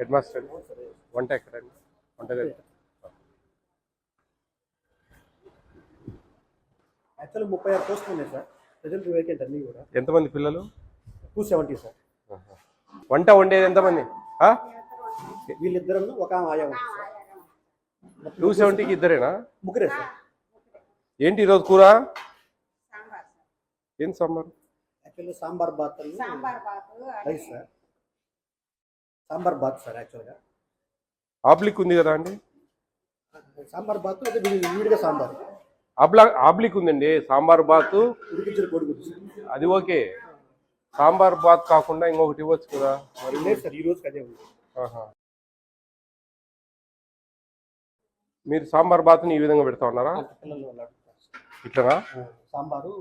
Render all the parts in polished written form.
Head master వంట ఎక్కడండి వంటగది యాక్చువల్లీ 36 పోస్టులు ఉన్నాయి సార్. ప్రజెంట్ వేకెంట్ అన్నీ కూడా. ఎంతమంది పిల్లలు? 270 సార్. వంట వండేది ఎంతమంది? వీళ్ళిద్దరు ఒక ఆయా ఉంది సార్. 270కి ఇద్దరేనా? ముగ్గురే సార్. ఏంటి ఈరోజు కూర? ఏం sambar? Actually sambar bath rice sir. Sambar bath sir. యాక్చువల్గా ఆబ్లిక్ ఉంది కదా అండి. సాంబార్ బాత్ అయితే విడిగా సాంబార్. ఆబ్లిక్ ఉందండి. సాంబార్ బాత్ ఉడికించిన కోడిగుడ్డు సార్. అది ఓకే. సాంబార్ బాత్ కాకుండా ఇంకొకటి ఇవ్వచ్చు కదా. మరి లేదు సార్, ఈ రోజుకి అదే ఉంది. మీరు సాంబార్ బాత్ని ఈ విధంగా పెడతా ఉన్నారా? పిల్లలు ఇట్లనా? సాంబారు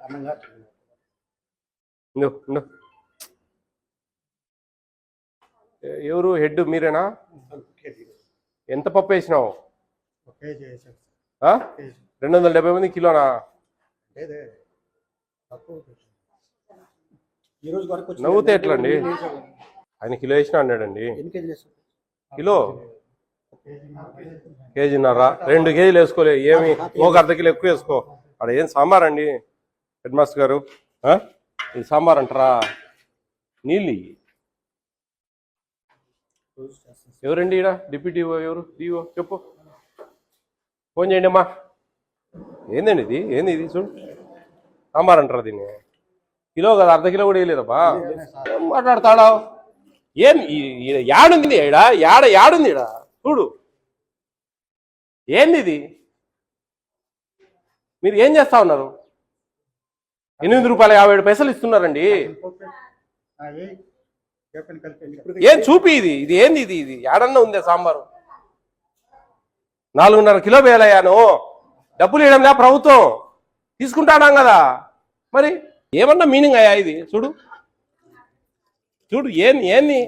అన్నంగా. ఎవరు హెడ్? మీరేనా? ఎంత పప్పు వేసినావు? 270 మంది కిలోనా? నవ్వుతే ఎట్లా అండి? ఆయన కిలో వేసినా అన్నాడండి. కిలో కేజీన్నర, 2 కేజీలు వేసుకోలే. ఏమి ఒక అర్ధ కిలో ఎక్కువ వేసుకో. అక్కడ ఏం సాంబార్ అండి హెడ్ మాస్టర్ గారు? ఇది సాంబార్ అంటారా? నీళ్ళు ఎవరండి ఈడ? డిప్యూటీ ఎవరు? డిఓ చెప్పు, ఫోన్ చేయండి అమ్మా. ఏందండి ఇది? ఏంది ఇది? చూడు, సాంబార్ అంటారా దీన్ని? కిలో కదా, అర్ధ కిలో కూడా వేయలేదబ్బా. ఏం మాట్లాడతాడా? ఏం యాడుంది ఈడ? యాడుంది ఈడ? చూడు, ఏంది ఇది? మీరు ఏం చేస్తా ఉన్నారు? ₹8.57 ఇస్తున్నారండి. ఏం చూపి ఇది? ఇది ఏంది? ఇది ఏడన్నా ఉందే సాంబారు? 4.5 కిలో వేయాలయ్యాను. డబ్బులు ఇవ్వడంలే ప్రభుత్వం, తీసుకుంటాడాం కదా. మరి ఏమన్నా మీనింగ్ అయ్యా ఇది? చూడు చూడు, ఏంది?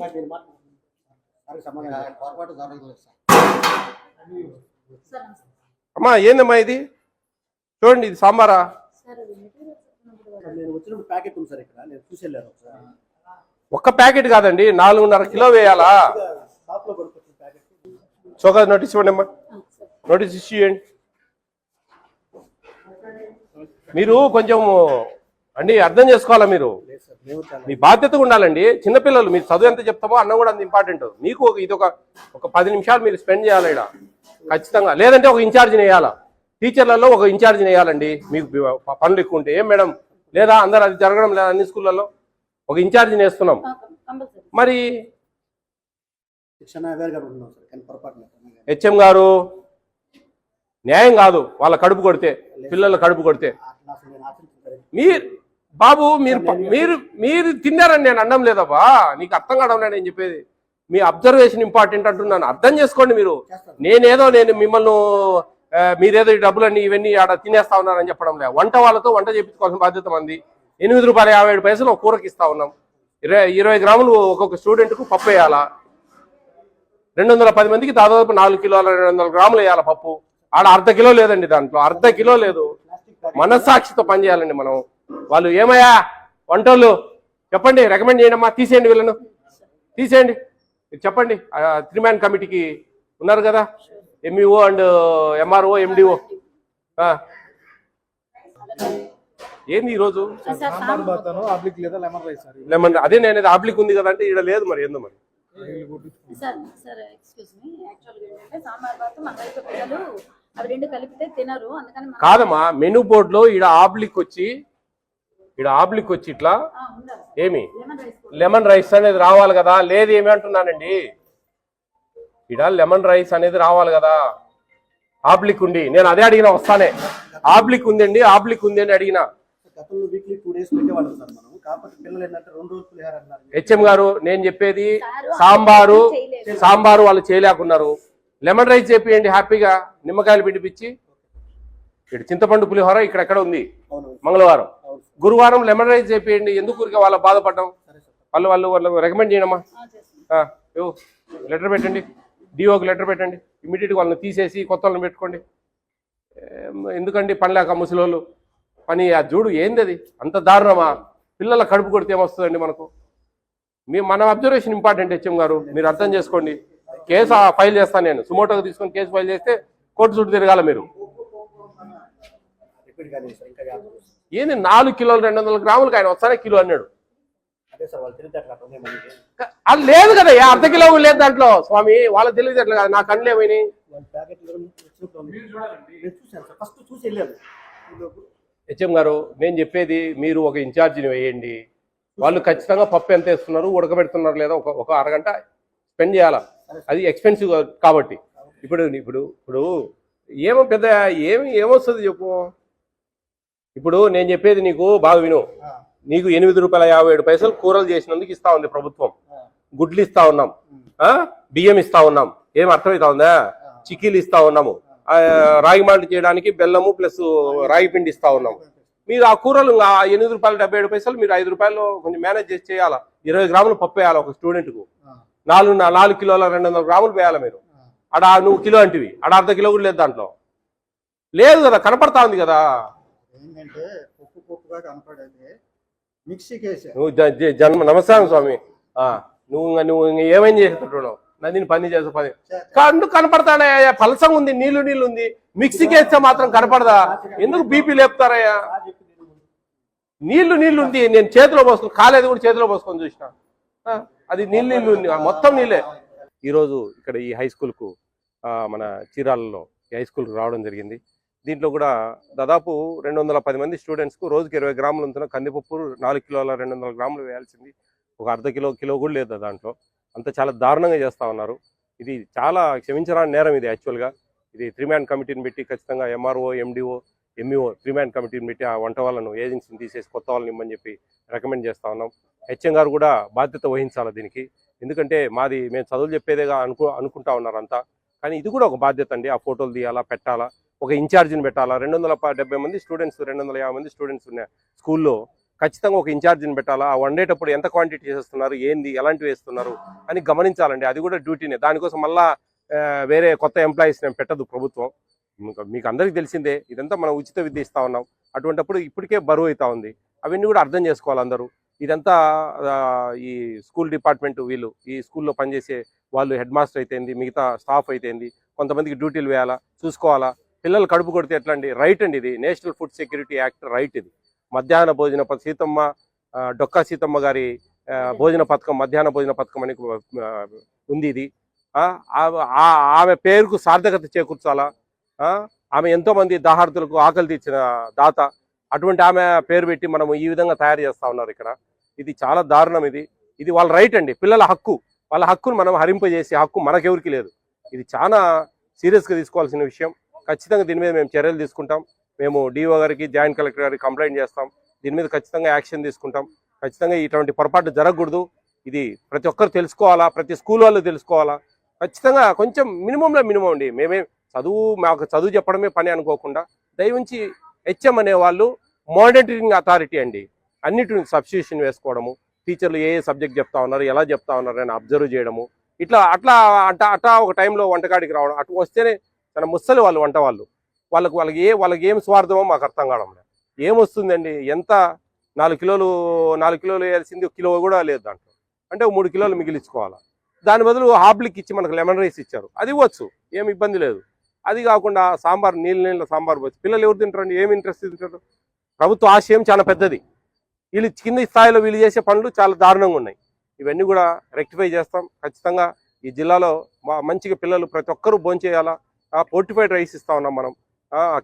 అమ్మా ఏందమ్మా ఇది? చూడండి, ఇది సాంబారా? ఒక్క ప్యాకెట్ కాదండి, 4.5 కిలో వేయాలా? చోకా నోటీస్ ఇవ్వండి అమ్మా. నోటీస్ ఇష్యూ చేయండి. మీరు కొంచెం అండి అర్థం చేసుకోవాలా. మీరు మీ బాధ్యతగా ఉండాలండి. చిన్నపిల్లలు, మీరు చదువు ఎంత చెప్తామో అన్నం కూడా అంత ఇంపార్టెంట్. మీకు ఇది ఒక 10 నిమిషాలు మీరు స్పెండ్ చేయాలి ఇక్కడ ఖచ్చితంగా. లేదంటే ఒక ఇన్ఛార్జిని వేయాలా. టీచర్లలో ఒక ఇన్ఛార్జిని వేయాలండి. మీకు పనులు ఎక్కువ ఉంటే. ఏం మేడం? లేదా అందరు అది జరగడం లేదా? అన్ని స్కూళ్ళల్లో ఒక ఇన్ఛార్జిని వేస్తున్నాం. మరి హెచ్ఎం గారు న్యాయం కాదు. వాళ్ళ కడుపు కొడితే, పిల్లల కడుపు కొడితే. బాబు మీరు తిన్నారని నేను అనడం లేదబ్బా. నీకు అర్థం కావడం లేదు నేను చెప్పేది. మీ అబ్జర్వేషన్ ఇంపార్టెంట్ అంటున్నాను. అర్థం చేసుకోండి మీరు. నేను మిమ్మల్ని మీరేదో ఈ డబ్బులన్నీ ఇవన్నీ ఆడ తినేస్తా ఉన్నారని చెప్పడం లేదు. వంట వాళ్ళతో వంట చేయించుకోవాల్సిన బాధ్యత మంది. ₹8.57 ఒక కూరకి ఇస్తా ఉన్నాం. 20 గ్రాములు ఒక్కొక్క స్టూడెంట్కు పప్పు వేయాలా. 210 మందికి దాదాపు 4 కిలోల 200 గ్రాములు వేయాలి పప్పు. ఆడ అర్ధ కిలో లేదండి, దాంట్లో అర్ధ కిలో లేదు. మనస్సాక్షితో పనిచేయాలండి మనం. వాళ్ళు ఏమయ్యా వంటోళ్ళు చెప్పండి, రికమెండ్ చేయండి అమ్మా, తీసేయండి వీళ్ళను, తీసేయండి. చెప్పండి, 3 మ్యాన్ కమిటీకి ఉన్నారు కదా, ఎంఈఓ అండ్ ఎంఆర్ఓ ఎండిఓ. ఏంది ఈరోజు? లెమన్ అదే నేను ఆబ్లిక్ ఉంది కదా అంటే ఈడ లేదు. మరి ఏందో మరి కాదమ్మా. మెనూ బోర్డులో ఈడ ఆబ్లిక్ వచ్చి ఇట్లా ఏమి లెమన్ రైస్ అనేది రావాలి కదా. లేదు ఏమి అంటున్నానండి, ఈడ లెమన్ రైస్ అనేది రావాలి కదా. ఆబ్లిక్ ఉండి నేను అదే అడిగినా, వస్తానే ఆబ్లిక్ ఉందండి, ఆబ్లిక్ ఉంది అని అడిగినా. హెచ్ఎం గారు నేను చెప్పేది సాంబారు వాళ్ళు చేయలేకున్నారు. లెమన్ రైస్ చేపియండి హ్యాపీగా, నిమ్మకాయలు పిడిపించి. ఇక్కడ చింతపండు పులిహోర ఇక్కడెక్కడ ఉంది మంగళవారం. గురువారం లెమన్ రైస్ చేపియండి. ఎందుకు ఊరికే వాళ్ళ బాధపడడం? వాళ్ళు రికమెండ్ చేయడమ్మా. లెటర్ పెట్టండి, డిఓకి లెటర్ పెట్టండి. ఇమీడియట్గా వాళ్ళని తీసేసి కొత్త వాళ్ళని పెట్టుకోండి. ఎందుకండి పనిలేక ముసలోళ్ళు పని. ఆ చూడు ఏంది అది? అంత దారుణమా? పిల్లల కడుపు కొడితే ఏమొస్తుందండి మనకు? మన అబ్జర్వేషన్ ఇంపార్టెంట్ హెచ్ఎం గారు, మీరు అర్థం చేసుకోండి. కేసు ఫైల్ చేస్తాను నేను, సుమోటోగా తీసుకొని కేసు ఫైల్ చేస్తే కోర్టు చుట్టూ తిరగాల మీరు. రిపీట్ కాలేదు సార్, ఇంకా 50 రోజులు. ఏంది 4 కిలోలు 200 గ్రాములకు ఆయన వస్తానే కిలో అన్నాడు. అదే సార్ వాళ్ళు తెలియదు అట్లా మనకి అది లేదు కదా, అర్ధ కిలో లేదు దాంట్లో స్వామి, వాళ్ళకి తెలియదు అట్లా కదా. నా కళ్ళు ఏమైనాయి? వాళ్ళ ప్యాకెట్లు నేను చూశాను సార్, ఫస్ట్ చూసి వెళ్ళాను. హెచ్ఎం గారు నేను చెప్పేది, మీరు ఒక ఇన్ఛార్జిని వేయండి. వాళ్ళు ఖచ్చితంగా పప్పు ఎంత వేస్తున్నారు, ఉడకబెడుతున్నారు లేదా ఒక అరగంట స్పెండ్ చేయాలా. అది ఎక్స్పెన్సివ్ కాబట్టి. ఇప్పుడు ఇప్పుడు ఇప్పుడు ఏమో పెద్ద ఏమొస్తుంది చెప్పు. ఇప్పుడు నేను చెప్పేది నీకు బాగా విను. నీకు ₹8.57 కూరలు చేసినందుకు ఇస్తా ఉంది ప్రభుత్వం. గుడ్లు ఇస్తా ఉన్నాం, బియ్యం ఇస్తా ఉన్నాం, ఏం అర్థమవుతా ఉందా? చిక్కీలు ఇస్తా ఉన్నాము, రాగి మాల్ట్ చేయడానికి బెల్లము ప్లస్ రాగి పిండి ఇస్తా ఉన్నాము. మీరు ఆ కూరలు ₹8.77 మీరు ₹5 కొంచెం మేనేజ్ చేసి చేయాలా. 20 గ్రాములు పప్పు వేయాలి ఒక స్టూడెంట్కు. 4 కిలోల 200 గ్రాములు వేయాలి మీరు. అడ నువ్వు కిలో అంటివి, అడ అర్ధ కిలో కూడా లేదు దాంట్లో. లేదు కదా, కనపడతా ఉంది కదా. ఏంటంటే పప్పుగా కనపడేది మిక్సీకి వేసా. నువ్వు జన్మ నమస్కారం స్వామి. నువ్వు ఏమైనా చేసేటప్పుడు నందిని పని చేసే పని కండు కనపడతాడా? పలసంగా ఉంది, నీళ్లు ఉంది. మిక్సీకి వేస్తే మాత్రం కనపడదా? ఎందుకు బీపీ లేపుతారయ్యా? నీళ్లు ఉంది. నేను చేతిలో పోసుకొని, కాలేదు కూడా చేతిలో పోసుకొని చూసిన, అది నీళ్ళు ఉంది, మొత్తం నీళ్ళే. ఈరోజు ఇక్కడ ఈ హై స్కూల్కు మన చీరాలలో ఈ హై స్కూల్కి రావడం జరిగింది. దీంట్లో కూడా దాదాపు 210 మంది స్టూడెంట్స్కు రోజుకి 20 గ్రాములు ఉంటున్న కందిపప్పు 4 కిలోల 200 గ్రాములు వేయాల్సింది ఒక అర్ధ కిలో కూడా లేదు దాంట్లో. అంత చాలా దారుణంగా చేస్తూ ఉన్నారు. ఇది చాలా క్షమించరాని నేరం. ఇది యాక్చువల్గా ఇది 3-man కమిటీని పెట్టి ఖచ్చితంగా ఎంఆర్ఓ, ఎండిఓ, ఎంఈఓ 3-man కమిటీని పెట్టి ఆ వంట వాళ్ళను ఏజెన్సీని తీసేసి కొత్త వాళ్ళని ఇమ్మని చెప్పి రికమెండ్ చేస్తూ ఉన్నాం. హెచ్ఎం గారు కూడా బాధ్యత వహించాలి దీనికి. ఎందుకంటే మేము చదువులు చెప్పేదేగా అనుకుంటా ఉన్నారు అంతా, కానీ ఇది కూడా ఒక బాధ్యత అండి. ఆ ఫోటోలు తీయాలా, పెట్టాలా, ఒక ఇన్ఛార్జిని పెట్టాలా. 270 మంది స్టూడెంట్స్ 250 మంది స్టూడెంట్స్ ఉన్న స్కూల్లో ఖచ్చితంగా ఒక ఇన్ఛార్జిని పెట్టాలా. ఆ వండేటప్పుడు ఎంత క్వాంటిటీ చేస్తున్నారు, ఏంది, ఎలాంటివి వేస్తున్నారు అని గమనించాలండి. అది కూడా డ్యూటీనే. దానికోసం మళ్ళా వేరే కొత్త ఎంప్లాయీస్ నేను పెట్టదు ప్రభుత్వం. మీకు అందరికీ తెలిసిందే, ఇదంతా మనం ఉచిత విద్య ఇస్తా ఉన్నాం. అటువంటిప్పుడు ఇప్పటికే బరువు అవుతా ఉంది. అవన్నీ కూడా అర్థం చేసుకోవాలి అందరూ. ఇదంతా ఈ స్కూల్ డిపార్ట్మెంట్, వీళ్ళు ఈ స్కూల్లో పనిచేసే వాళ్ళు, హెడ్ మాస్టర్ అయితేంది, మిగతా స్టాఫ్ అయితేంది, కొంతమందికి డ్యూటీలు వేయాలా, చూసుకోవాలా. పిల్లలు కడుపు కొడితే ఎట్లా అండి? రైట్ అండి, ఇది national food security act right. ఇది మధ్యాహ్న భోజన సీతమ్మ, డొక్కా సీతమ్మ గారి భోజన పథకం, మధ్యాహ్న భోజన పథకం అని ఉంది. ఇది ఆమె పేరుకు సార్థకత చేకూర్చాలా. ఆమె ఎంతోమంది దాహార్తులకు ఆకలి తీర్చిన దాత. అటువంటి ఆమె పేరు పెట్టి మనము ఈ విధంగా తయారు చేస్తూ ఉన్నారు ఇక్కడ. ఇది చాలా దారుణం. ఇది వాళ్ళ రైట్ అండి, పిల్లల హక్కు. వాళ్ళ హక్కును మనం హరింపజేసే హక్కు మనకెవరికి లేదు. ఇది చాలా సీరియస్గా తీసుకోవాల్సిన విషయం. ఖచ్చితంగా దీని మీద మేము చర్యలు తీసుకుంటాం. మేము డిఓ గారికి, జాయింట్ కలెక్టర్ గారికి కంప్లైంట్ చేస్తాం. దీని మీద ఖచ్చితంగా యాక్షన్ తీసుకుంటాం. ఖచ్చితంగా ఇటువంటి పొరపాటు జరగకూడదు. ఇది ప్రతి ఒక్కరు తెలుసుకోవాలా, ప్రతి స్కూల్ వాళ్ళు తెలుసుకోవాలా. ఖచ్చితంగా కొంచెం మినిమంలో మినిమం అండి. మాకు చదువు చెప్పడమే పని అనుకోకుండా దయవుంచి హెచ్ఎం అనేవాళ్ళు మానిటరింగ్ అథారిటీ అండి. అన్నిటిని సబ్స్టిట్యూషన్ వేసుకోవడము, టీచర్లు ఏ సబ్జెక్ట్ చెప్తా ఉన్నారు, ఎలా చెప్తా ఉన్నారు అని అబ్జర్వ్ చేయడము, అట్లా ఒక టైంలో వంటకాడికి రావడం. అటు వస్తేనే తన ముసలి వాళ్ళు వంట వాళ్ళు వాళ్ళకి ఏం స్వార్థమో మాకు అర్థం కావడం లేదు. ఏమొస్తుందండి? ఎంత 4 కిలోలు వేయాల్సింది 1 కిలో కూడా లేదు దాంట్లో. అంటే 3 కిలోలు మిగిలించుకోవాలి. దాని బదులు హాబ్లిక్ ఇచ్చి మనకు లెమన్ రైస్ ఇచ్చారు, అది ఇవ్వచ్చు, ఏం ఇబ్బంది లేదు. అది కాకుండా సాంబార్, నీళ్ళ సాంబార్ పోసి పిల్లలు ఎవరు తింటారండి? ఏమి ఇంట్రెస్ట్ తింటారు? ప్రభుత్వ ఆశయం చాలా పెద్దది. వీళ్ళు కింది స్థాయిలో వీళ్ళు చేసే పనులు చాలా దారుణంగా ఉన్నాయి. ఇవన్నీ కూడా రెక్టిఫై చేస్తాం. ఖచ్చితంగా ఈ జిల్లాలో మంచిగా పిల్లలు ప్రతి ఒక్కరూ భోంచేయాలా. ఫోర్టిఫైడ్ రైస్ ఇస్తా ఉన్నాం మనం.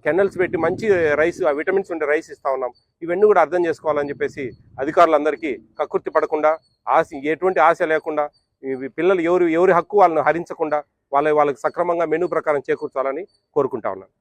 కెనల్స్ పెట్టి మంచి రైస్, విటమిన్స్ ఉండే రైస్ ఇస్తా ఉన్నాం. ఇవన్నీ కూడా అర్థం చేసుకోవాలని చెప్పేసి అధికారులందరికీ కక్కుర్తి పడకుండా, ఎటువంటి ఆశ లేకుండా, పిల్లలు ఎవరి హక్కు వాళ్ళని హరించకుండా వాళ్ళకి సక్రమంగా మెనూ ప్రకారం చేకూర్చాలని కోరుకుంటా ఉన్నాను.